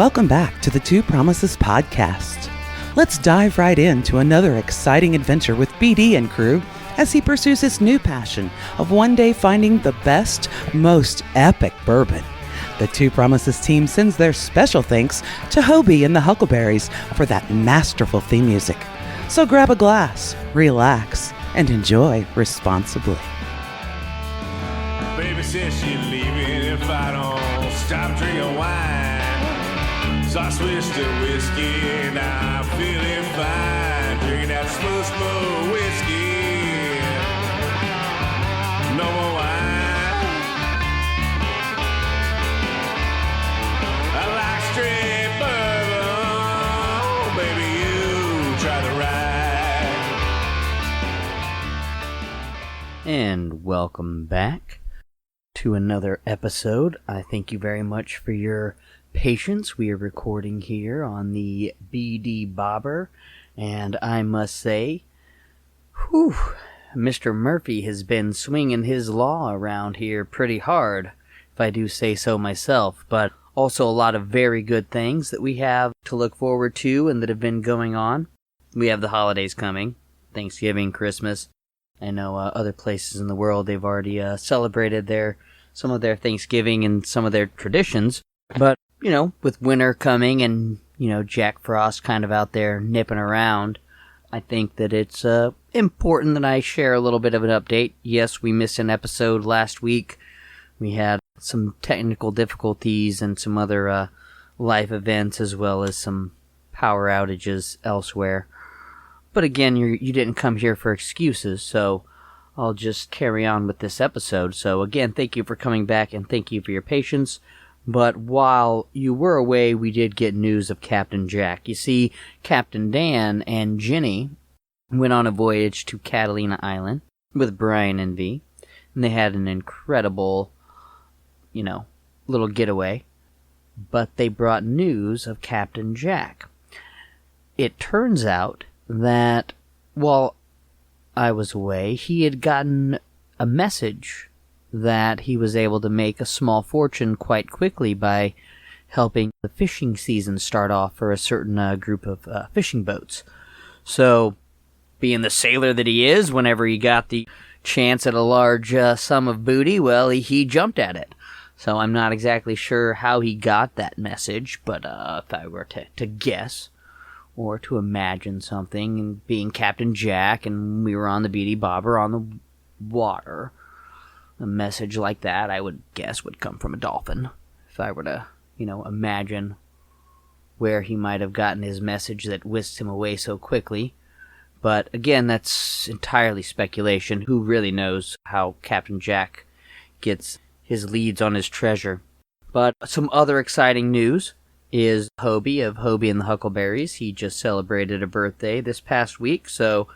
Welcome back to the Two Promises podcast. Let's dive right into another exciting adventure with BD and crew as he pursues his new passion of one day finding the best, most epic bourbon. The Two Promises team sends their special thanks to Hobie and the Huckleberries for that masterful theme music. So grab a glass, relax, and enjoy responsibly. Baby says she's leaving if I don't stop drinking wine. So I switched to whiskey and I'm feeling fine. Drinking that smooth, smooth whiskey. No more wine. I like straight bourbon. Baby, you try the ride. And welcome back to another episode. I thank you very much for your patience. We are recording here on the BD Bobber, and I must say, Mr. Murphy has been swinging his law around here pretty hard, if I do say so myself, but also a lot of very good things that we have to look forward to and that have been going on. We have the holidays coming, Thanksgiving, Christmas. I know other places in the world, they've already celebrated some of their Thanksgiving and some of their traditions. But, with winter coming and, Jack Frost kind of out there nipping around, I think that it's important that I share a little bit of an update. Yes, we missed an episode last week. We had some technical difficulties and some other life events as well as some power outages elsewhere. But again, you didn't come here for excuses, so I'll just carry on with this episode. So again, thank you for coming back and thank you for your patience. But while you were away, we did get news of Captain Jack. You see, Captain Dan and Ginny went on a voyage to Catalina Island with Brian and V, and they had an incredible, little getaway. But they brought news of Captain Jack. It turns out that while I was away, he had gotten a message that he was able to make a small fortune quite quickly by helping the fishing season start off for a certain group of fishing boats. So, being the sailor that he is, whenever he got the chance at a large sum of booty, well, he jumped at it. So I'm not exactly sure how he got that message, but if I were to guess, or to imagine something, and being Captain Jack, and we were on the BD Bobber on the water, a message like that, I would guess, would come from a dolphin. If I were to, imagine where he might have gotten his message that whisked him away so quickly. But again, that's entirely speculation. Who really knows how Captain Jack gets his leads on his treasure? But some other exciting news is Hobie of Hobie and the Huckleberries. He just celebrated a birthday this past week, so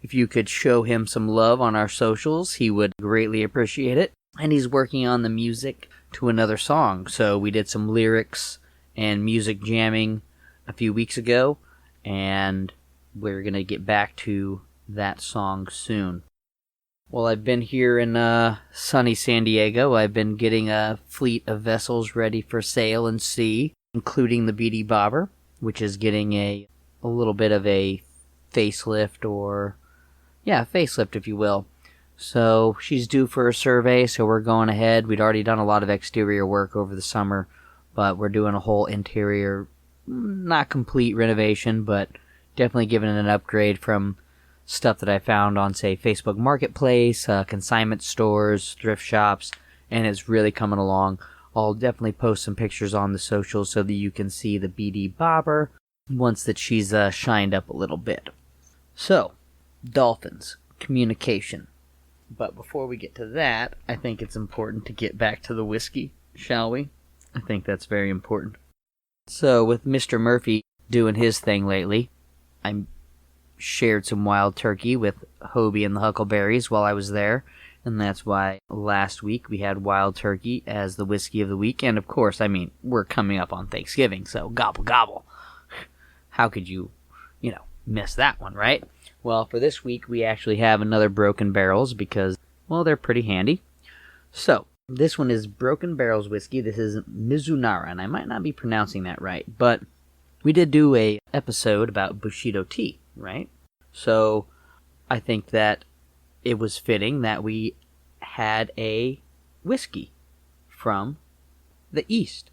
if you could show him some love on our socials, he would greatly appreciate it. And he's working on the music to another song, so we did some lyrics and music jamming a few weeks ago, and we're going to get back to that song soon. Well, I've been here in sunny San Diego. I've been getting a fleet of vessels ready for sail and sea, including the BD Bobber, which is getting a little bit of a facelift, facelift if you will. So she's due for a survey, so we're going ahead. We'd already done a lot of exterior work over the summer, but we're doing a whole interior, not complete renovation, but definitely giving it an upgrade from stuff that I found on, say, Facebook Marketplace, consignment stores, thrift shops, and it's really coming along. I'll definitely post some pictures on the socials so that you can see the BD Bobber once that she's shined up a little bit. So, dolphins, communication. But before we get to that, I think it's important to get back to the whiskey, shall we? I think that's very important. So, with Mr. Murphy doing his thing lately, I shared some wild turkey with Hobie and the Huckleberries while I was there, and that's why last week we had wild turkey as the whiskey of the week. And of course, we're coming up on Thanksgiving, so gobble gobble. How could you, miss that one, right? Well, for this week, we actually have another Broken Barrels because, well, they're pretty handy. So, This one is Broken Barrels whiskey. This is Mizunara, and I might not be pronouncing that right, but we did do a episode about Bushido tea, right? So I think that it was fitting that we had a whiskey from the East.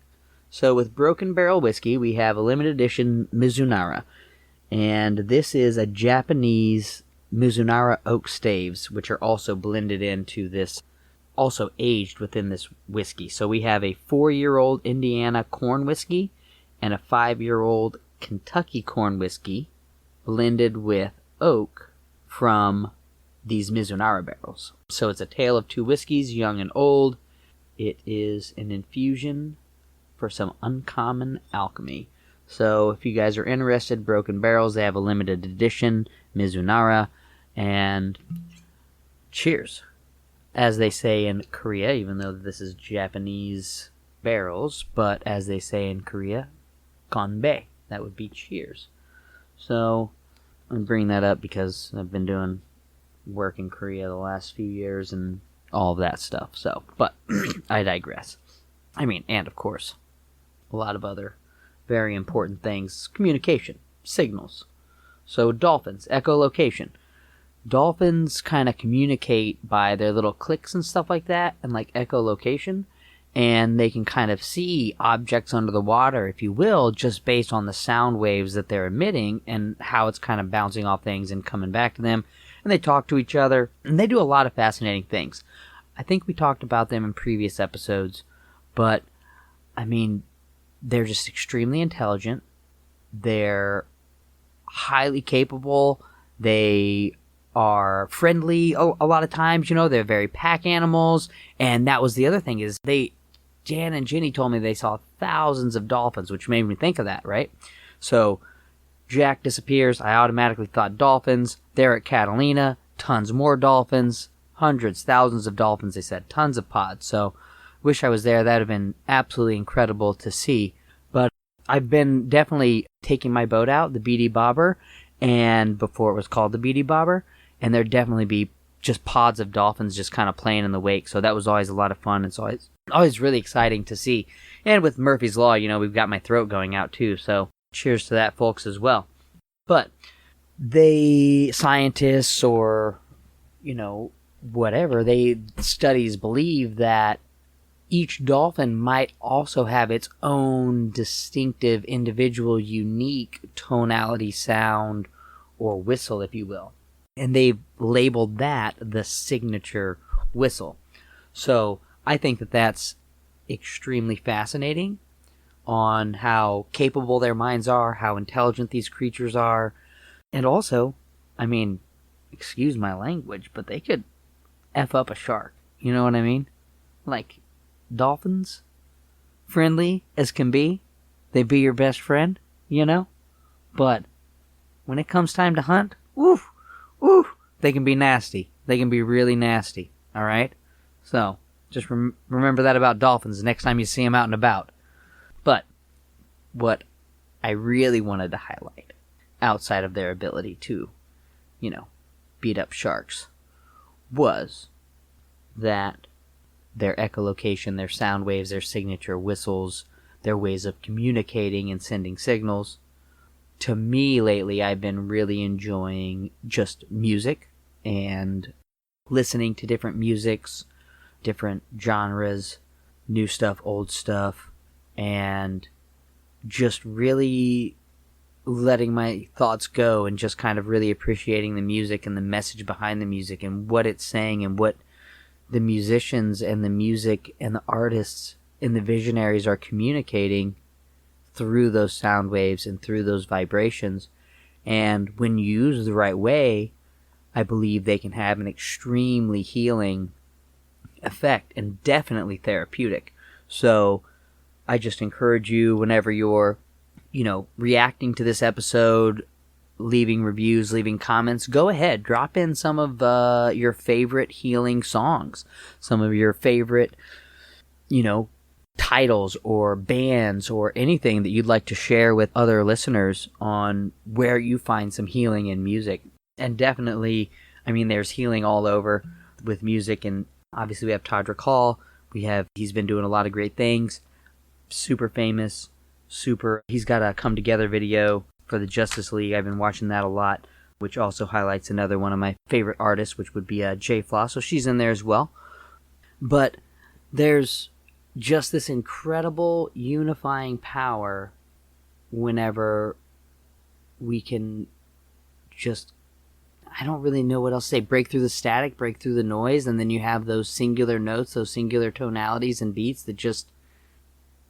So with Broken Barrel whiskey, we have a limited edition Mizunara, and this is a Japanese Mizunara oak staves, which are also blended into this, also aged within this whiskey. So we have a 4-year-old Indiana corn whiskey and a 5-year-old Kentucky corn whiskey blended with oak from these Mizunara barrels. So it's a tale of two whiskeys, young and old. It is an infusion for some uncommon alchemy. So if you guys are interested, Broken Barrels, they have a limited edition Mizunara, and cheers, as they say in Korea, even though this is Japanese barrels, but as they say in Korea, konbae, that would be cheers. So I'm bringing that up because I've been doing work in Korea the last few years and all of that stuff. So, but I digress. I mean, and of course, a lot of other very important things. Communication, signals. So dolphins, echolocation. Dolphins kind of communicate by their little clicks and stuff like that, and like echolocation, and they can kind of see objects under the water, if you will, just based on the sound waves that they're emitting and how it's kind of bouncing off things and coming back to them. And they talk to each other, and they do a lot of fascinating things. I think we talked about them in previous episodes, but I mean, they're just extremely intelligent. They're highly capable. They are friendly a lot of times. You know, they're very pack animals. And that was the other thing is Jan and Ginny told me they saw thousands of dolphins, which made me think of that, right? So Jack disappears. I automatically thought dolphins. They're at Catalina. Tons more dolphins. Hundreds, thousands of dolphins, they said. Tons of pods. So wish I was there. That would have been absolutely incredible to see. But I've been definitely taking my boat out, the BD Bobber, and before it was called the BD Bobber, and there'd definitely be just pods of dolphins just kind of playing in the wake. So that was always a lot of fun. It's always really exciting to see. And with Murphy's Law, you know, we've got my throat going out too. So cheers to that, folks, as well. But scientists or, you know, whatever, studies believe that each dolphin might also have its own distinctive, individual, unique tonality, sound, or whistle, if you will. And they've labeled that the signature whistle. So I think that that's extremely fascinating on how capable their minds are, how intelligent these creatures are. And also, I mean, excuse my language, but they could F up a shark. You know what I mean? Like, dolphins, friendly as can be, they be your best friend, you know? But when it comes time to hunt, woof, they can be nasty. They can be really nasty, all right? So just remember that about dolphins next time you see them out and about. But what I really wanted to highlight, outside of their ability to, you know, beat up sharks, was that their echolocation, their sound waves, their signature whistles, their ways of communicating and sending signals. To me, lately, I've been really enjoying just music and listening to different musics, different genres, new stuff, old stuff, and just really letting my thoughts go and just kind of really appreciating the music and the message behind the music and what it's saying and what the musicians and the music and the artists and the visionaries are communicating through those sound waves and through those vibrations. And when used the right way, I believe they can have an extremely healing effect and definitely therapeutic. So I just encourage you, whenever you're, you know, reacting to this episode, leaving reviews, leaving comments, go ahead, drop in some of your favorite healing songs, some of your favorite, you know, titles or bands or anything that you'd like to share with other listeners on where you find some healing in music. And definitely, I mean, there's healing all over with music, and obviously we have Todrick Hall, He's been doing a lot of great things, super famous, he's got a come together video for the Justice League. I've been watching that a lot, which also highlights another one of my favorite artists, which would be J Flaw, so she's in there as well. But there's just this incredible unifying power whenever we can just, I don't really know what else to say, break through the static, break through the noise, and then you have those singular notes, those singular tonalities and beats that just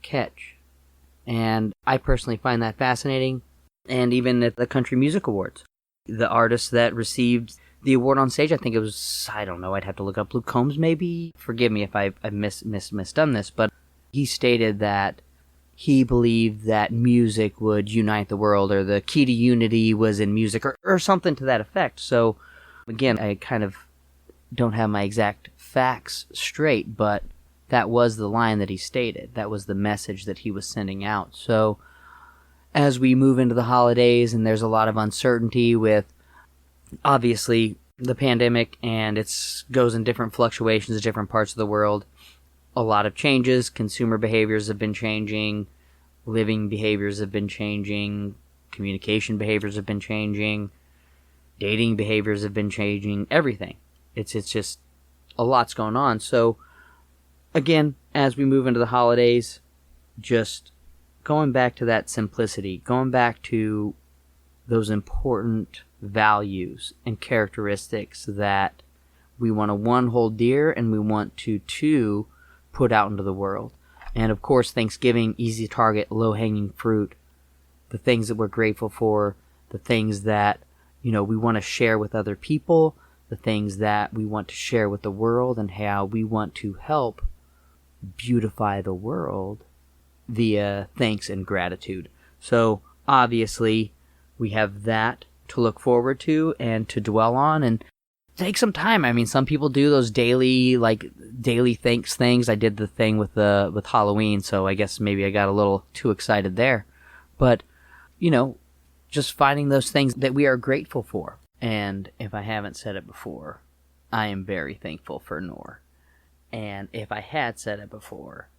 catch. And I personally find that fascinating. And even at the Country Music Awards, the artist that received the award on stage, I think it was, I don't know, I'd have to look up, Luke Combs maybe? Forgive me if I've misdone this, but he stated that he believed that music would unite the world, or the key to unity was in music, or something to that effect. So, again, I kind of don't have my exact facts straight, but that was the line that he stated. That was the message that he was sending out. So, as we move into the holidays, and there's a lot of uncertainty with, obviously, the pandemic, and it goes in different fluctuations in different parts of the world. A lot of changes. Consumer behaviors have been changing. Living behaviors have been changing. Communication behaviors have been changing. Dating behaviors have been changing. Everything. It's just a lot's going on. So, again, as we move into the holidays, just going back to that simplicity, going back to those important values and characteristics that we want to, one, hold dear, and we want to, two, put out into the world. And of course, Thanksgiving, easy target, low-hanging fruit, the things that we're grateful for, the things that, we want to share with other people, the things that we want to share with the world, and how we want to help beautify the world via thanks and gratitude. So, obviously, we have that to look forward to and to dwell on, and take some time. I mean, some people do those daily thanks things. I did the thing with Halloween, so I guess maybe I got a little too excited there. But, just finding those things that we are grateful for. And if I haven't said it before, I am very thankful for Noor. And if I had said it before,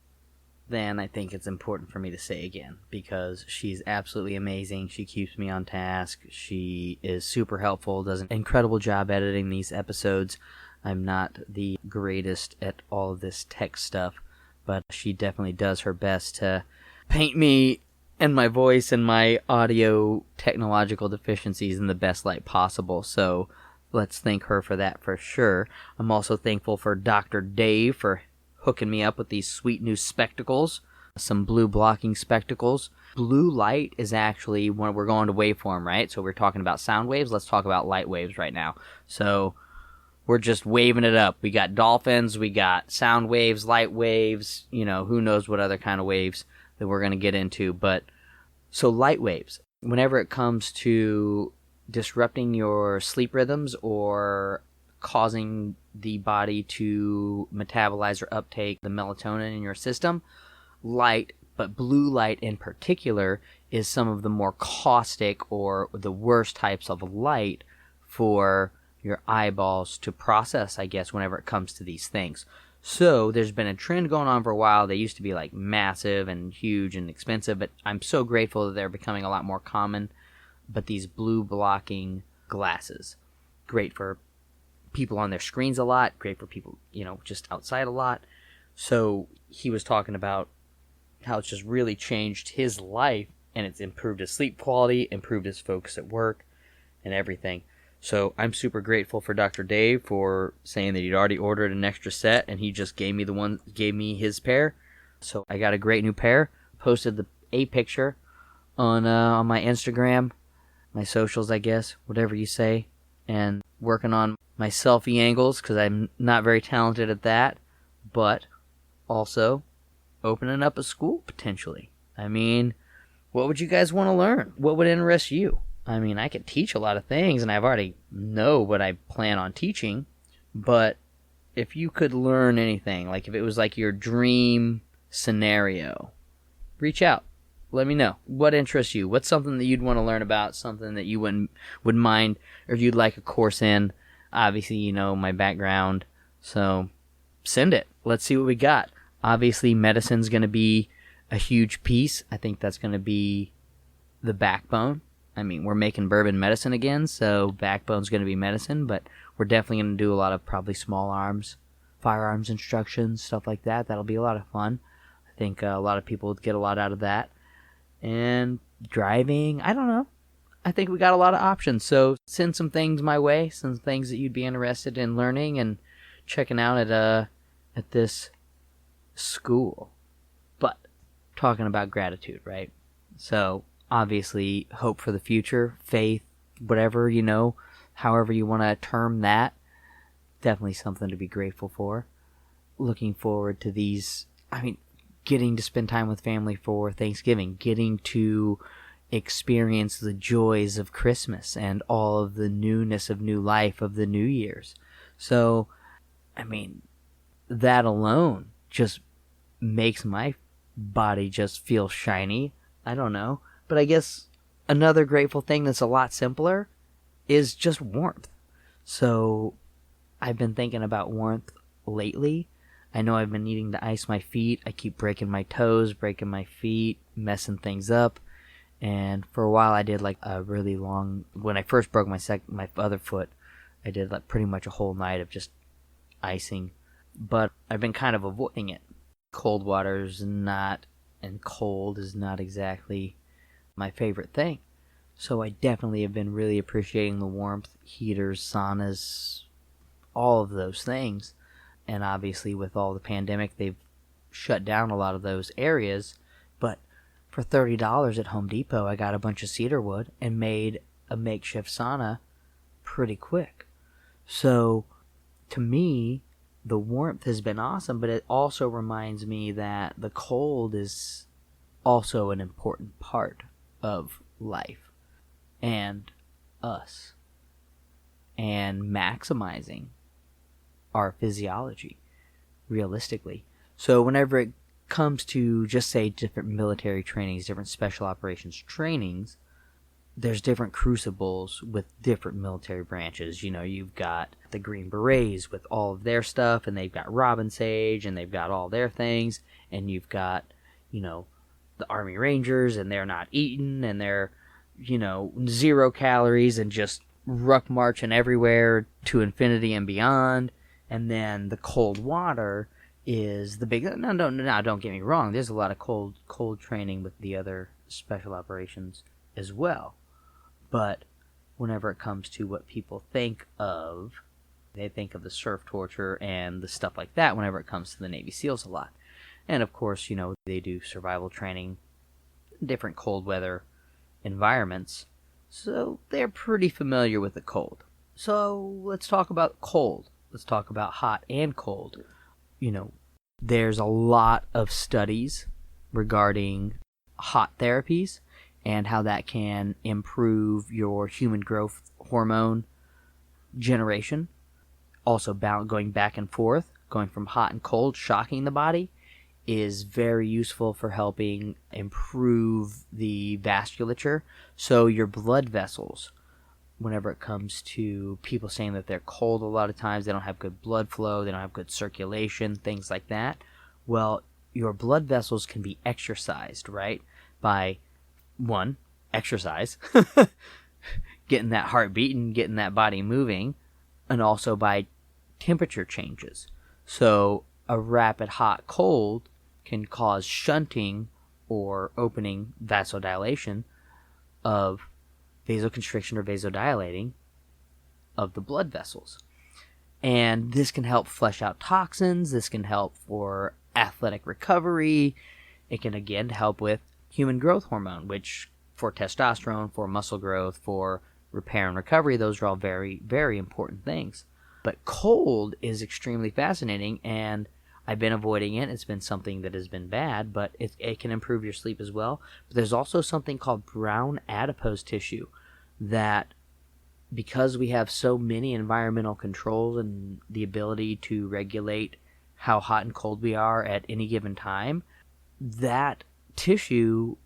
then I think it's important for me to say again, because she's absolutely amazing. She keeps me on task. She is super helpful, does an incredible job editing these episodes. I'm not the greatest at all of this tech stuff, but she definitely does her best to paint me and my voice and my audio technological deficiencies in the best light possible. So let's thank her for that for sure. I'm also thankful for Dr. Dave for hooking me up with these sweet new spectacles, some blue blocking spectacles. Blue light is actually, when we're going to waveform, right? So we're talking about sound waves. Let's talk about light waves right now. So we're just waving it up. We got dolphins, we got sound waves, light waves, who knows what other kind of waves that we're going to get into. But so light waves, whenever it comes to disrupting your sleep rhythms or causing the body to metabolize or uptake the melatonin in your system, light, but blue light in particular, is some of the more caustic or the worst types of light for your eyeballs to process, I guess, whenever it comes to these things. So there's been a trend going on for a while. They used to be like massive and huge and expensive, but I'm so grateful that they're becoming a lot more common. But these blue blocking glasses, great for people on their screens a lot, great for people, just outside a lot. So he was talking about how it's just really changed his life, and it's improved his sleep quality, improved his focus at work, and everything. So I'm super grateful for Dr. Dave for saying that he'd already ordered an extra set, and he just gave me his pair. So I got a great new pair. Posted a picture on my Instagram, my socials, I guess, whatever you say, and working on my selfie angles because I'm not very talented at that, but also opening up a school potentially. I mean, what would you guys want to learn? What would interest you? I mean, I could teach a lot of things, and I've already know what I plan on teaching, but if you could learn anything, like if it was like your dream scenario, reach out. Let me know. What interests you? What's something that you'd want to learn about, something that you wouldn't mind, or if you'd like a course in. Obviously, my background, so send it. Let's see what we got. Obviously, medicine's going to be a huge piece. I think that's going to be the backbone. I mean, we're making bourbon medicine again, so backbone's going to be medicine, but we're definitely going to do a lot of probably small arms, firearms instructions, stuff like that. That'll be a lot of fun. I think a lot of people would get a lot out of that. And driving, I don't know. I think we got a lot of options. So send some things my way, some things that you'd be interested in learning and checking out at this school. But talking about gratitude, right? So obviously hope for the future, faith, whatever, however you want to term that. Definitely something to be grateful for. Looking forward to these, getting to spend time with family for Thanksgiving, getting to experience the joys of Christmas and all of the newness of new life of the New Year's. So, that alone just makes my body just feel shiny. I don't know. But I guess another grateful thing that's a lot simpler is just warmth. So I've been thinking about warmth lately. I know I've been needing to ice my feet. I keep breaking my toes, breaking my feet, messing things up. And for a while I did like a really long, when I first broke my other foot, I did like pretty much a whole night of just icing. But I've been kind of avoiding it. Cold water is not, and cold is not exactly my favorite thing. So I definitely have been really appreciating the warmth, heaters, saunas, all of those things. And obviously with all the pandemic, they've shut down a lot of those areas. But for $30 at Home Depot, I got a bunch of cedar wood and made a makeshift sauna pretty quick. So to me, the warmth has been awesome, but it also reminds me that the cold is also an important part of life and us and maximizing our physiology realistically. So whenever it comes to just say different military trainings, different special operations trainings, there's different crucibles with different military branches. You've got the Green Berets with all of their stuff, and they've got Robin Sage, and they've got all their things, and you've got, the Army Rangers, and they're not eating, and they're, 0 calories, and just ruck marching everywhere to infinity and beyond. And then the cold water is the big... No, don't get me wrong. There's a lot of cold training with the other special operations as well. But whenever it comes to what people think of, they think of the surf torture and the stuff like that whenever it comes to the Navy SEALs a lot. And of course, they do survival training in different cold weather environments. So they're pretty familiar with the cold. So let's talk about cold. Let's talk about hot and cold. There's a lot of studies regarding hot therapies and how that can improve your human growth hormone generation. Also, going back and forth, going from hot and cold, shocking the body, is very useful for helping improve the vasculature. So your blood vessels, whenever it comes to people saying that they're cold a lot of times, they don't have good blood flow, they don't have good circulation, things like that. Well, your blood vessels can be exercised, right? By, one, exercise, getting that heart beating, getting that body moving, and also by temperature changes. So a rapid hot cold can cause shunting or opening vasodilation of vasoconstriction or vasodilating of the blood vessels. And this can help flush out toxins. This can help for athletic recovery. It can again help with human growth hormone, which for testosterone, for muscle growth, for repair and recovery, those are all very, very important things. But cold is extremely fascinating, and I've been avoiding it. It's been something that has been bad, but it can improve your sleep as well. But there's also something called brown adipose tissue that, because we have so many environmental controls and the ability to regulate how hot and cold we are at any given time, that tissue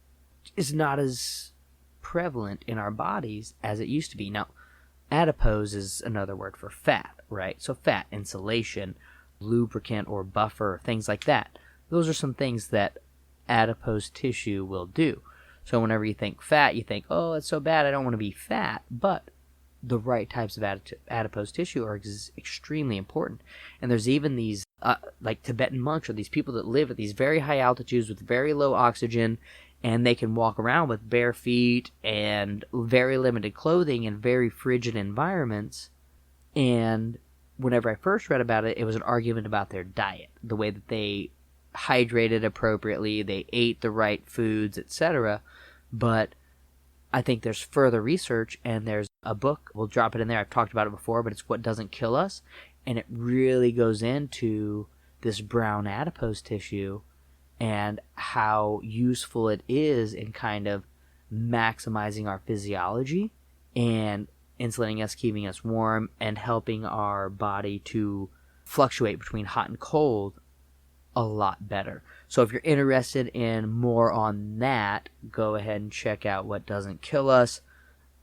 is not as prevalent in our bodies as it used to be. Now, adipose is another word for fat, right? So fat, insulation, lubricant or buffer, things like that. Those are some things that adipose tissue will do. So whenever you think fat, you think, oh, it's so bad, I don't want to be fat. But the right types of adipose tissue are extremely important. And there's even these, like Tibetan monks, or these people that live at these very high altitudes with very low oxygen, and they can walk around with bare feet and very limited clothing in very frigid environments. And whenever I first read about it, it was an argument about their diet, the way that they hydrated appropriately, they ate the right foods, etc. But I think there's further research, and there's a book, we'll drop it in there, I've talked about it before, but it's What Doesn't Kill Us, and it really goes into this brown adipose tissue and how useful it is in kind of maximizing our physiology and insulating us, keeping us warm, and helping our body to fluctuate between hot and cold a lot better. So if you're interested in more on that, go ahead and check out What Doesn't Kill Us.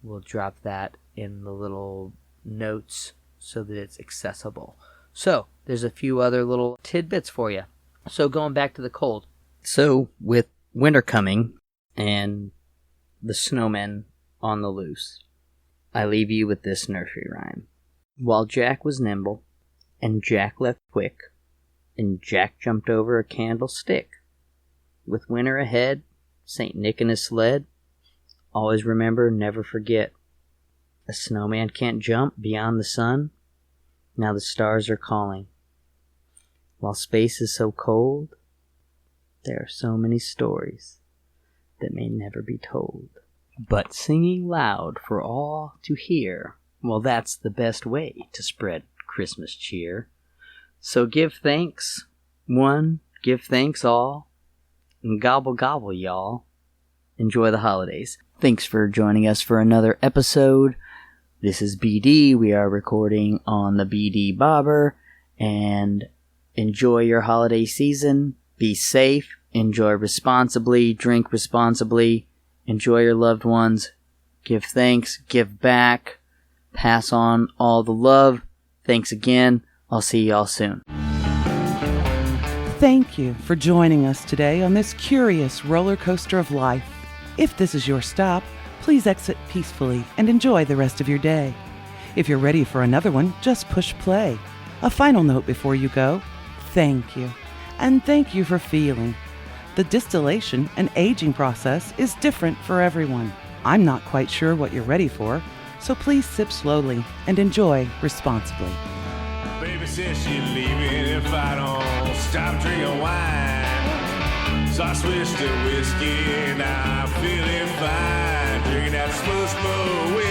We'll drop that in the little notes so that it's accessible. So there's a few other little tidbits for you. So going back to the cold. So with winter coming and the snowmen on the loose, I leave you with this nursery rhyme. While Jack was nimble, and Jack left quick, and Jack jumped over a candlestick. With winter ahead, St. Nick and his sled, always remember, never forget. A snowman can't jump beyond the sun. Now the stars are calling. While space is so cold, there are so many stories that may never be told. But singing loud for all to hear, well, that's the best way to spread Christmas cheer. So give thanks, one, give thanks all, and gobble gobble, y'all. Enjoy the holidays. Thanks for joining us for another episode. This is BD. We are recording on the BD Bobber, and enjoy your holiday season. Be safe, enjoy responsibly, drink responsibly, enjoy your loved ones, give thanks, give back, pass on all the love. Thanks again. I'll see y'all soon. Thank you for joining us today on this curious roller coaster of life. If this is your stop, please exit peacefully and enjoy the rest of your day. If you're ready for another one, just push play. A final note before you go: thank you. And thank you for feeling. The distillation and aging process is different for everyone. I'm not quite sure what you're ready for, so please sip slowly and enjoy responsibly. Baby says she's leaving if I don't stop drinking wine. So I switched to whiskey and I'm feeling fine. Drinking that smooth whiskey.